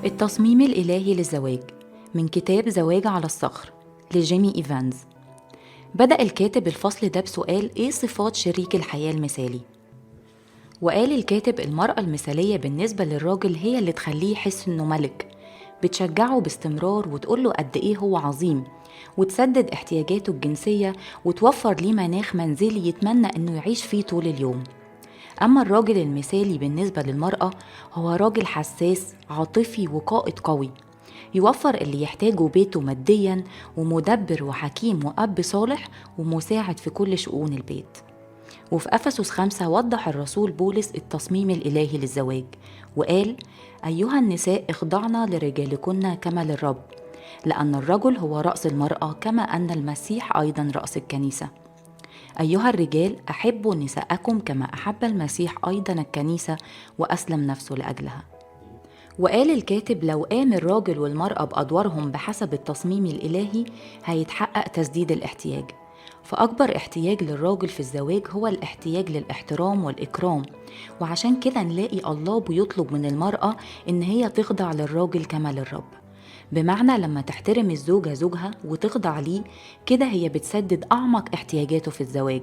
التصميم الإلهي للزواج من كتاب زواج على الصخر لجيمي إيفانز. بدأ الكاتب الفصل ده بسؤال: إيه صفات شريك الحياة المثالي؟ وقال الكاتب: المرأة المثالية بالنسبة للراجل هي اللي تخليه يحس إنه ملك، بتشجعه باستمرار وتقوله قد إيه هو عظيم، وتسدد احتياجاته الجنسية وتوفر ليه مناخ منزلي يتمنى إنه يعيش فيه طول اليوم. أما الراجل المثالي بالنسبة للمرأة هو راجل حساس عاطفي وقائد قوي، يوفر اللي يحتاجه بيته ماديا، ومدبر وحكيم وأب صالح ومساعد في كل شؤون البيت. وفي أفسس 5 وضح الرسول بولس التصميم الإلهي للزواج وقال: أيها النساء اخضعن لرجالكن كما للرب، لأن الرجل هو رأس المرأة كما أن المسيح أيضا رأس الكنيسة. أيها الرجال أحبوا نساءكم كما أحب المسيح أيضا الكنيسة وأسلم نفسه لأجلها. وقال الكاتب: لو قام الراجل والمرأة بأدوارهم بحسب التصميم الإلهي هيتحقق تسديد الاحتياج. فأكبر احتياج للراجل في الزواج هو الاحتياج للاحترام والإكرام، وعشان كده نلاقي الله بيطلب من المرأة إن هي تخضع للراجل كما للرب، بمعنى لما تحترم الزوجة زوجها وتخضع ليه كده هي بتسدد أعمق احتياجاته في الزواج.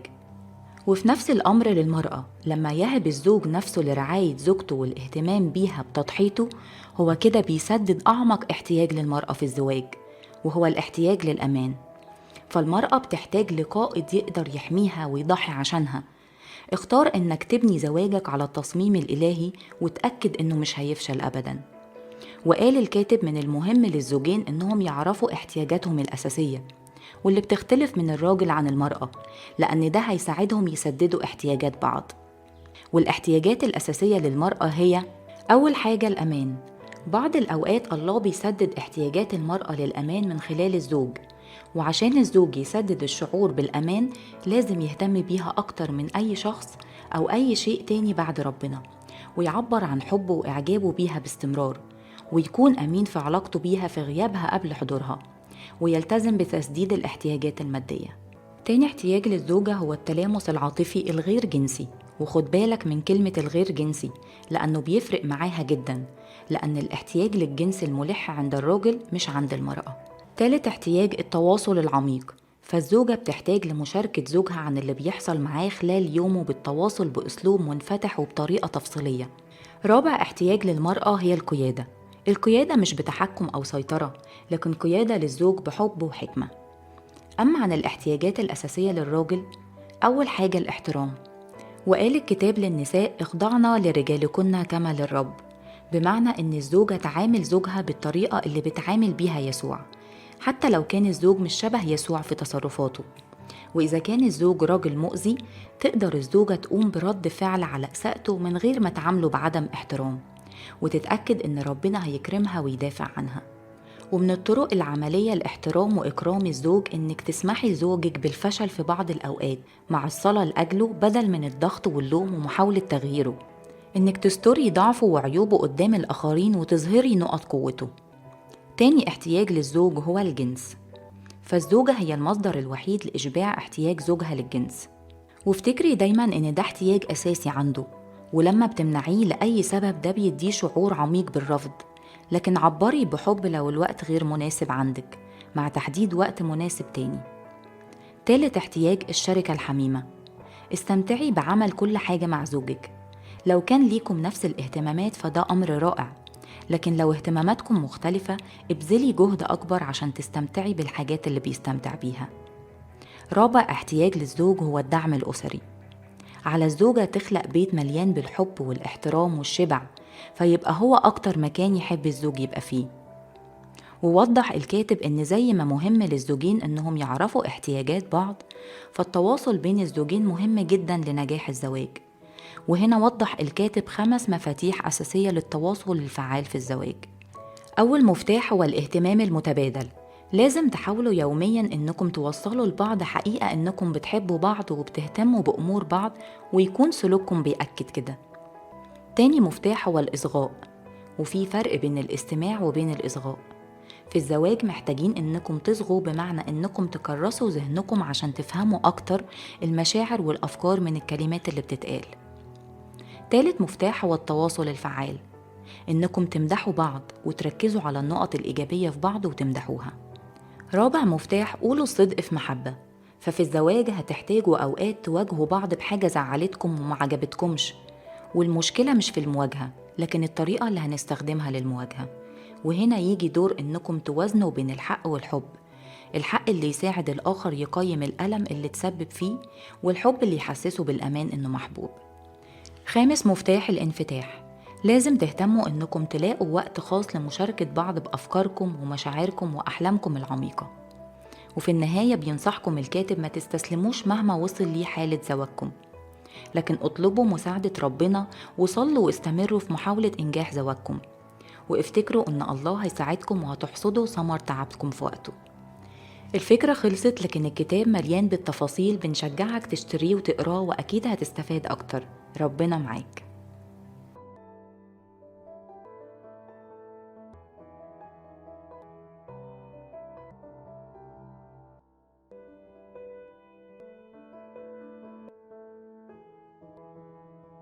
وفي نفس الأمر للمرأة، لما يهب الزوج نفسه لرعاية زوجته والاهتمام بيها بتضحيته، هو كده بيسدد أعمق احتياج للمرأة في الزواج، وهو الاحتياج للأمان. فالمرأة بتحتاج لقائد يقدر يحميها ويضحي عشانها. اختار إنك تبني زواجك على التصميم الإلهي وتأكد إنه مش هيفشل أبداً. وقال الكاتب: من المهم للزوجين إنهم يعرفوا احتياجاتهم الأساسية، واللي بتختلف من الراجل عن المرأة، لأن ده هيساعدهم يسددوا احتياجات بعض. والاحتياجات الأساسية للمرأة هي: أول حاجة الأمان. بعض الأوقات الله بيسدد احتياجات المرأة للأمان من خلال الزوج، وعشان الزوج يسدد الشعور بالأمان لازم يهتم بيها أكتر من أي شخص أو أي شيء تاني بعد ربنا، ويعبر عن حبه وإعجابه بيها باستمرار، ويكون أمين في علاقته بيها في غيابها قبل حضورها، ويلتزم بتسديد الاحتياجات المادية. تاني احتياج للزوجة هو التلامس العاطفي الغير جنسي، وخد بالك من كلمة الغير جنسي لأنه بيفرق معاها جدا، لأن الاحتياج للجنس الملح عند الراجل مش عند المرأة. تالت احتياج التواصل العميق، فالزوجة بتحتاج لمشاركة زوجها عن اللي بيحصل معاه خلال يومه بالتواصل بأسلوب منفتح وبطريقة تفصيلية. رابع احتياج للمرأة هي القيادة. القيادة مش بتحكم أو سيطرة، لكن قيادة للزوج بحب وحكمة. أما عن الاحتياجات الأساسية للراجل، أول حاجة الاحترام. وقال الكتاب للنساء: اخضعنا لرجالكن كما للرب، بمعنى إن الزوجة تعامل زوجها بالطريقة اللي بتعامل بيها يسوع، حتى لو كان الزوج مش شبه يسوع في تصرفاته. وإذا كان الزوج راجل مؤذي، تقدر الزوجة تقوم برد فعل على إساءته من غير ما تعامله بعدم احترام، وتتأكد إن ربنا هيكرمها ويدافع عنها. ومن الطرق العملية لاحترام وإكرام الزوج إنك تسمحي لزوجك بالفشل في بعض الأوقات مع الصلاة لأجله بدل من الضغط واللوم ومحاولة تغييره. إنك تستري ضعفه وعيوبه قدام الآخرين وتظهري نقط قوته. تاني احتياج للزوج هو الجنس، فالزوجة هي المصدر الوحيد لإشباع احتياج زوجها للجنس، وافتكري دايما إن ده احتياج أساسي عنده، ولما بتمنعيه لأي سبب ده بيديه شعور عميق بالرفض. لكن عبري بحب لو الوقت غير مناسب عندك، مع تحديد وقت مناسب تاني. تالت احتياج الشركة الحميمة، استمتعي بعمل كل حاجة مع زوجك. لو كان ليكم نفس الاهتمامات فده أمر رائع، لكن لو اهتماماتكم مختلفة ابذلي جهد أكبر عشان تستمتعي بالحاجات اللي بيستمتع بيها. رابع احتياج للزوج هو الدعم الأسري. على الزوجة تخلق بيت مليان بالحب والاحترام والشبع، فيبقى هو أكتر مكان يحب الزوج يبقى فيه. ووضح الكاتب إن زي ما مهم للزوجين إنهم يعرفوا احتياجات بعض، فالتواصل بين الزوجين مهم جدا لنجاح الزواج. وهنا وضح الكاتب 5 مفاتيح أساسية للتواصل الفعال في الزواج. أول مفتاح هو الاهتمام المتبادل. لازم تحاولوا يوميا إنكم توصلوا لبعض حقيقة إنكم بتحبوا بعض وبتهتموا بأمور بعض، ويكون سلوككم بيأكد كده. تاني مفتاح هو الإصغاء، وفي فرق بين الاستماع وبين الإصغاء. في الزواج محتاجين إنكم تصغوا، بمعنى إنكم تكرسوا ذهنكم عشان تفهموا أكتر المشاعر والأفكار من الكلمات اللي بتتقال. تالت مفتاح هو التواصل الفعال. إنكم تمدحوا بعض وتركزوا على النقط الإيجابية في بعض وتمدحوها. رابع مفتاح، قولوا الصدق في محبة. ففي الزواج هتحتاجوا أوقات تواجهوا بعض بحاجة زعلتكم وما عجبتكمش، والمشكلة مش في المواجهة لكن الطريقة اللي هنستخدمها للمواجهة. وهنا يجي دور إنكم توازنوا بين الحق والحب، الحق اللي يساعد الآخر يقيم الألم اللي تسبب فيه، والحب اللي يحسسه بالأمان إنه محبوب. خامس مفتاح، الانفتاح. لازم تهتموا إنكم تلاقوا وقت خاص لمشاركة بعض بأفكاركم ومشاعركم وأحلامكم العميقة. وفي النهاية بينصحكم الكاتب ما تستسلموش مهما وصل ليه حالة زواجكم، لكن اطلبوا مساعدة ربنا وصلوا واستمروا في محاولة إنجاح زواجكم، وافتكروا إن الله هيساعدكم وهتحصدوا ثمر تعبكم في وقته. الفكرة خلصت، لكن الكتاب مليان بالتفاصيل، بنشجعك تشتريه وتقراه وأكيد هتستفاد أكتر. ربنا معاك.